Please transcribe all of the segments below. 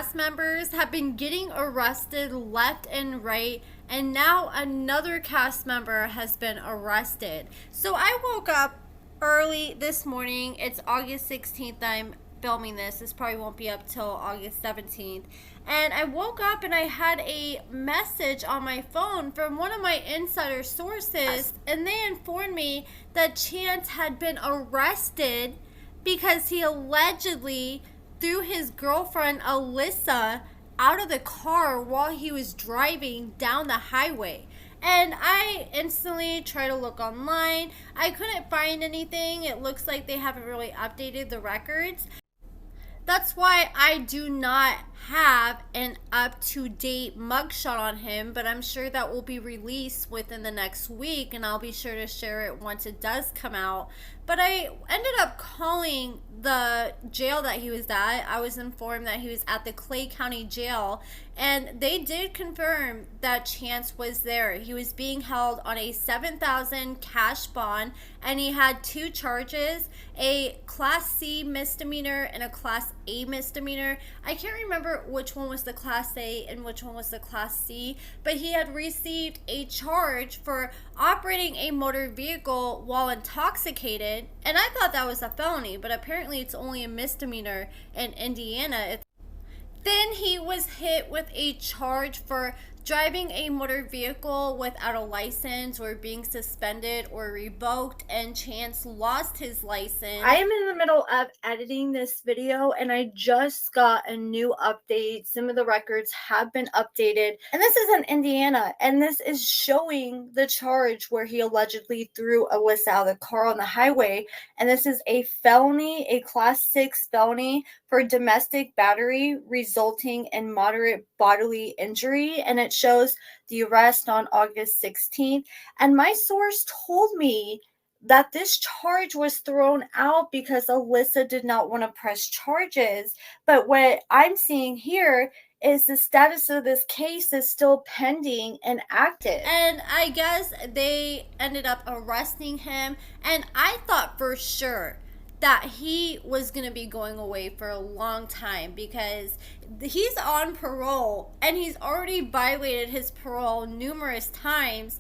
cast members have been getting arrested left and right, and now another cast member has been arrested. So I woke up early this morning. It's August 16th. I'm filming this. This probably won't be up till August 17th. And I woke up and I had a message on my phone from one of my insider sources, and they informed me that Chance had been arrested because he allegedly threw his girlfriend Alyssa out of the car while he was driving down the highway. And I instantly tried to look online. I couldn't find anything. It looks like they haven't really updated the records. That's why I do not have an up-to-date mugshot on him, but I'm sure that will be released within the next week, and I'll be sure to share it once it does come out. But I ended up calling the jail that he was at. I was informed that he was at the Clay County Jail, and they did confirm that Chance was there. He was being held on a $7,000 cash bond, and he had two charges, a Class C misdemeanor and a Class A misdemeanor. I can't remember which one was the Class A and which one was the Class C, but he had received a charge for operating a motor vehicle while intoxicated, and I thought that was a felony, but apparently it's only a misdemeanor in Indiana. Then he was hit with a charge for driving a motor vehicle without a license or being suspended or revoked, and Chance lost his license. I am in the middle of editing this video and I just got a new update. Some of the records have been updated, and this is in Indiana, and this is showing the charge where he allegedly threw Alyssa out of the car on the highway, and this is a felony, a Class 6 felony for domestic battery resulting in moderate bodily injury, and it shows the arrest on August 16th. And my source told me that this charge was thrown out because Alyssa did not want to press charges. But what I'm seeing here is the status of this case is still pending and active. And I guess they ended up arresting him, and I thought for sure that he was going to be going away for a long time because he's on parole and he's already violated his parole numerous times.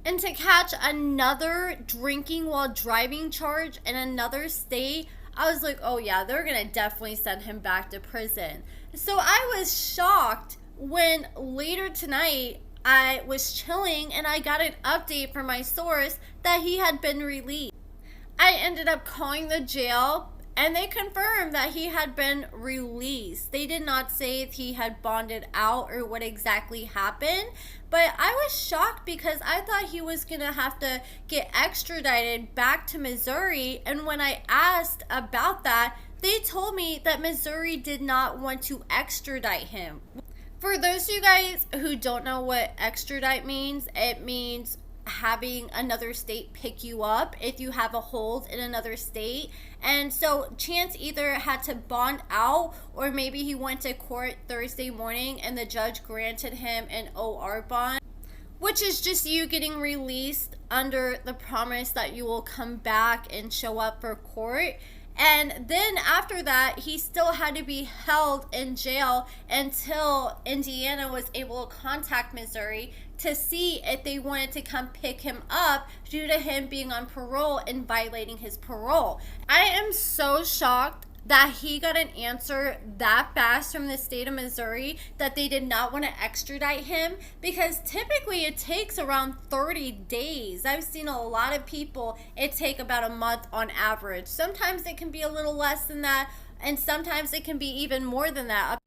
And to catch another drinking while driving charge in another state, I was like, oh yeah, they're going to definitely send him back to prison. So I was shocked when later tonight I was chilling and I got an update from my source that he had been released. I ended up calling the jail, and they confirmed that he had been released. They did not say if he had bonded out or what exactly happened, but I was shocked because I thought he was going to have to get extradited back to Missouri, and when I asked about that, they told me that Missouri did not want to extradite him. For those of you guys who don't know what extradite means, it means having another state pick you up if you have a hold in another state. And so Chance either had to bond out, or maybe he went to court Thursday morning and the judge granted him an OR bond, which is just you getting released under the promise that you will come back and show up for court. And then after that, he still had to be held in jail until Indiana was able to contact Missouri to see if they wanted to come pick him up due to him being on parole and violating his parole. I am so shocked that he got an answer that fast from the state of Missouri that they did not want to extradite him, because typically it takes around 30 days. I've seen a lot of people, it take about a month on average. Sometimes it can be a little less than that, and sometimes it can be even more than that.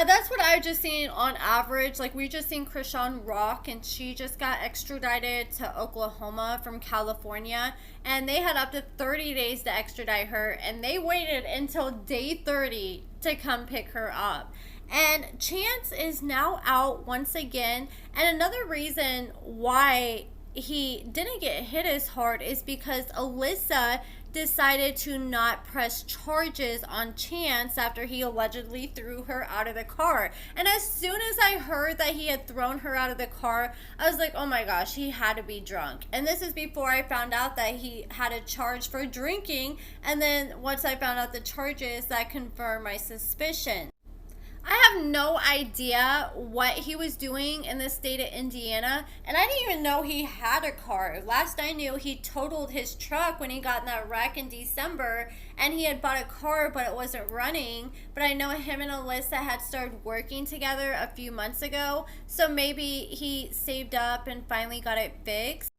That's what I've just seen on average. Like, we just seen Krishan Rock, and she just got extradited to Oklahoma from California, and they had up to 30 days to extradite her, and they waited until day 30 to come pick her up. And Chance is now out once again, and another reason why he didn't get hit as hard is because Alyssa decided to not press charges on Chance after he allegedly threw her out of the car. And as soon as I heard that he had thrown her out of the car, I was like, oh my gosh, he had to be drunk. And this is before I found out that he had a charge for drinking, and then once I found out the charges, that confirmed my suspicion. I have no idea what he was doing in the state of Indiana, and I didn't even know he had a car. Last I knew, he totaled his truck when he got in that wreck in December, and he had bought a car, but it wasn't running. But I know him and Alyssa had started working together a few months ago, so maybe he saved up and finally got it fixed.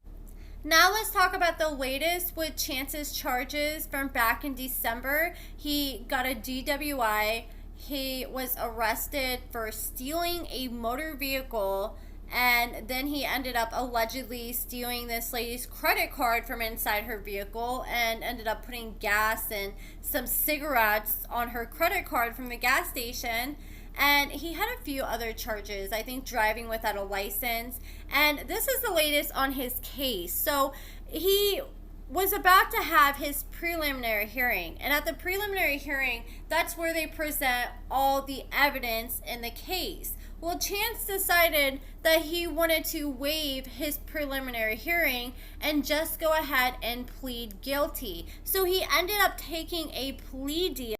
Now let's talk about the latest with Chance's charges from back in December. He got a DWI. He was arrested for stealing a motor vehicle, and then he ended up allegedly stealing this lady's credit card from inside her vehicle and ended up putting gas and some cigarettes on her credit card from the gas station. And he had a few other charges, I think driving without a license. And this is the latest on his case. So he was about to have his preliminary hearing. And at the preliminary hearing, that's where they present all the evidence in the case. Well, Chance decided that he wanted to waive his preliminary hearing and just go ahead and plead guilty. So he ended up taking a plea deal.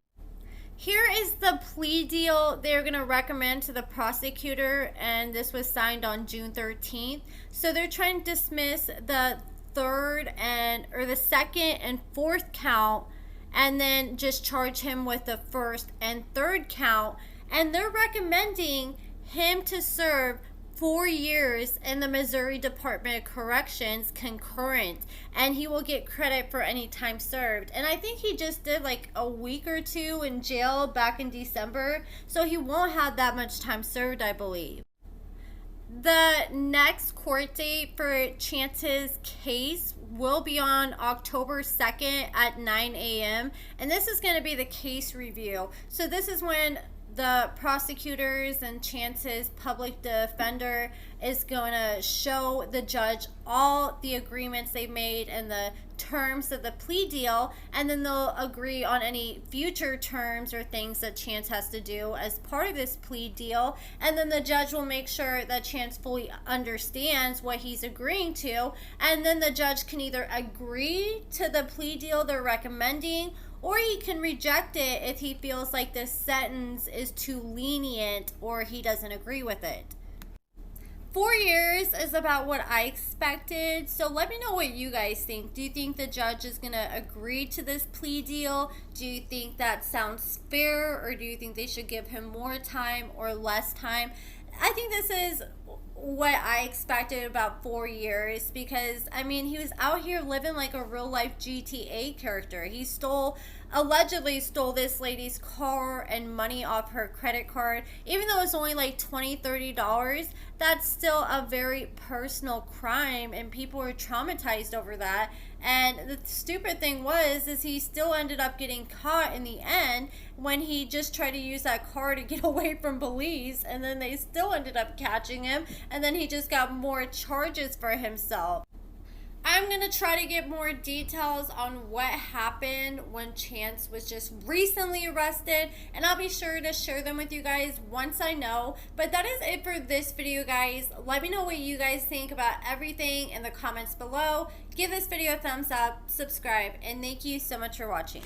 Here is the plea deal they're going to recommend to the prosecutor, and this was signed on June 13th. So they're trying to dismiss the the second and fourth count, and then just charge him with the first and third count. And they're recommending him to serve 4 years in the Missouri Department of Corrections concurrent, and he will get credit for any time served. And I think he just did like a week or two in jail back in December, so he won't have that much time served, I believe. The next court date for Chance's case will be on October 2nd at 9 a.m. And this is going to be the case review. So this is when the prosecutors and Chance's public defender is going to show the judge all the agreements they made and the terms of the plea deal, and then they'll agree on any future terms or things that Chance has to do as part of this plea deal. And then the judge will make sure that Chance fully understands what he's agreeing to, and then the judge can either agree to the plea deal they're recommending, or he can reject it if he feels like this sentence is too lenient or he doesn't agree with it. 4 years is about what I expected, so let me know what you guys think. Do you think the judge is going to agree to this plea deal? Do you think that sounds fair, or do you think they should give him more time or less time? I think this is what I expected about 4 years, because I mean, he was out here living like a real life GTA character. He allegedly stole this lady's car and money off her credit card. Even though it's only like $20-$30, that's still a very personal crime, and people are traumatized over that. And the stupid thing is he still ended up getting caught in the end when he just tried to use that car to get away from police, and then they still ended up catching him, and then he just got more charges for himself. I'm going to try to get more details on what happened when Chance was just recently arrested, and I'll be sure to share them with you guys once I know. But that is it for this video, guys. Let me know what you guys think about everything in the comments below. Give this video a thumbs up, subscribe, and thank you so much for watching.